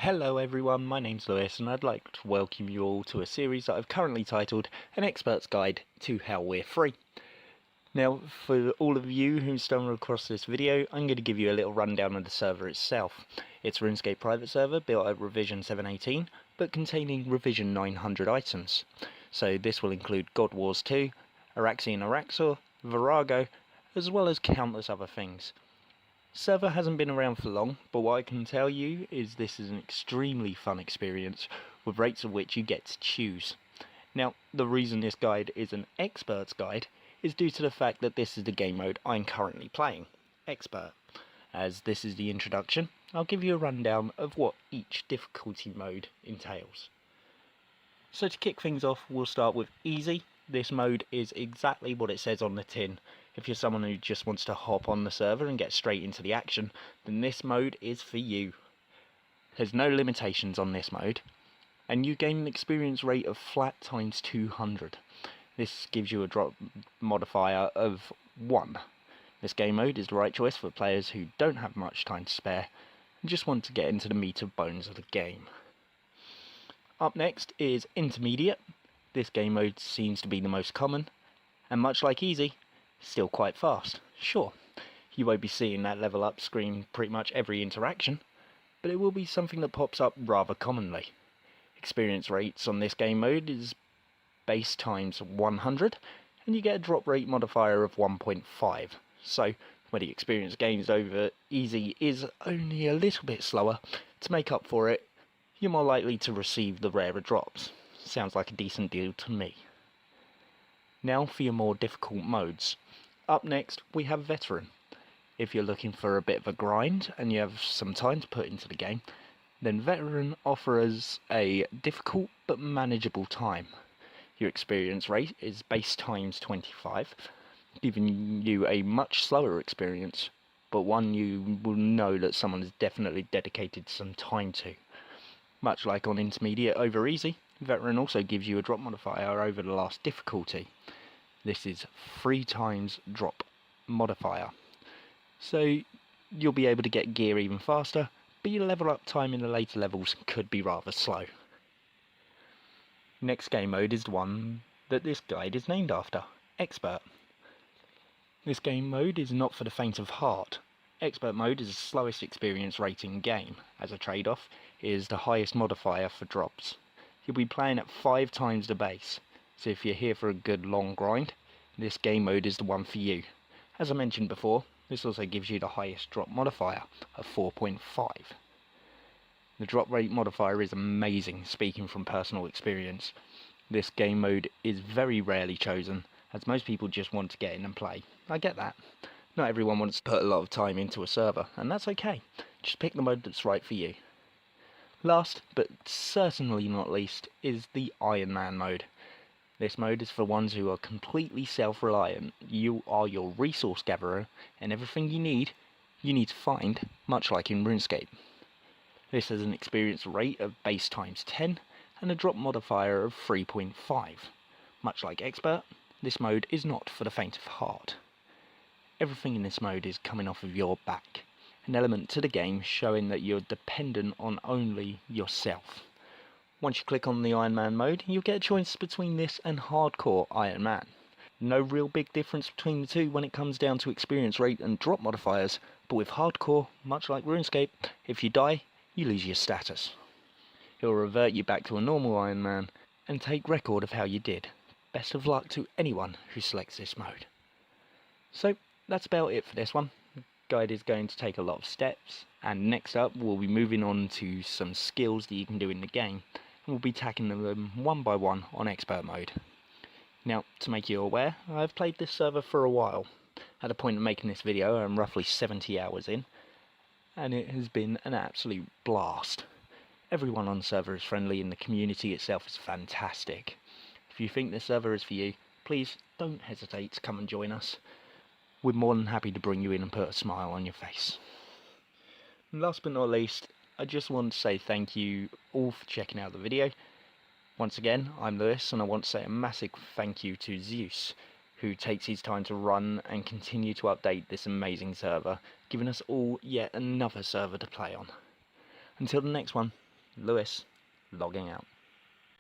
Hello everyone, my name's Lewis and I'd like to welcome you all to a series that I've currently titled An Expert's Guide to Helwyr3. Now, for all of you who stumbled across this video, I'm going to give you a little rundown of the server itself. It's a RuneScape private server built at revision 7.18, but containing revision 900 items. So this will include God Wars 2, Araxian Araxor, Virago, as well as countless other things. Server hasn't been around for long, but what I can tell you is this is an extremely fun experience, with rates of which you get to choose. Now, the reason this guide is an expert's guide is due to the fact that this is the game mode I'm currently playing, Expert. As this is the introduction, I'll give you a rundown of what each difficulty mode entails. So to kick things off, we'll start with Easy. This mode is exactly what it says on the tin. If you're someone who just wants to hop on the server and get straight into the action, then this mode is for you. There's no limitations on this mode, and you gain an experience rate of flat times 200. This gives you a drop modifier of 1. This game mode is the right choice for players who don't have much time to spare and just want to get into the meat and bones of the game. Up next is Intermediate. This game mode seems to be the most common, and much like Easy, still quite fast. Sure, you won't be seeing that level up screen pretty much every interaction, but it will be something that pops up rather commonly. Experience rates on this game mode is base times 100, and you get a drop rate modifier of 1.5. So, when the experience gains over Easy is only a little bit slower, to make up for it, you're more likely to receive the rarer drops. Sounds like a decent deal to me. Now for your more difficult modes. Up next we have Veteran. If you're looking for a bit of a grind and you have some time to put into the game, then Veteran offers a difficult but manageable time. Your experience rate is base times 25, giving you a much slower experience, but one you will know that someone has definitely dedicated some time to. Much like on Intermediate over Easy, Veteran also gives you a drop modifier over the last difficulty. This is 3 times drop modifier. So you'll be able to get gear even faster, but your level up time in the later levels could be rather slow. Next game mode is the one that this guide is named after, Expert. This game mode is not for the faint of heart. Expert mode is the slowest experience rate in game. As a trade-off, it is the highest modifier for drops. You'll be playing at 5 times the base, so if you're here for a good long grind, this game mode is the one for you. As I mentioned before, this also gives you the highest drop modifier of 4.5. The drop rate modifier is amazing, speaking from personal experience. This game mode is very rarely chosen, as most people just want to get in and play. I get that. Not everyone wants to put a lot of time into a server, and that's okay. Just pick the mode that's right for you. Last, but certainly not least, is the Iron Man mode. This mode is for ones who are completely self-reliant. You are your resource gatherer, and everything you need to find, much like in RuneScape. This has an experience rate of base times 10, and a drop modifier of 3.5. Much like Expert, this mode is not for the faint of heart. Everything in this mode is coming off of your back, an element to the game showing that you're dependent on only yourself. Once you click on the Iron Man mode, you'll get a choice between this and Hardcore Iron Man. No real big difference between the two when it comes down to experience rate and drop modifiers, but with Hardcore, much like RuneScape, if you die, you lose your status. It will revert you back to a normal Iron Man and take record of how you did. Best of luck to anyone who selects this mode. So, that's about it for this one. The guide is going to take a lot of steps, and next up we'll be moving on to some skills that you can do in the game, and we'll be tackling them one by one on Expert mode. Now, to make you aware, I've played this server for a while. At the point of making this video, I'm roughly 70 hours in, and it has been an absolute blast. Everyone on the server is friendly and the community itself is fantastic. If you think this server is for you, please don't hesitate to come and join us. We're more than happy to bring you in and put a smile on your face. And last but not least, I just want to say thank you all for checking out the video. Once again, I'm Lewis, and I want to say a massive thank you to Zeus, who takes his time to run and continue to update this amazing server, giving us all yet another server to play on. Until the next one, Lewis, logging out.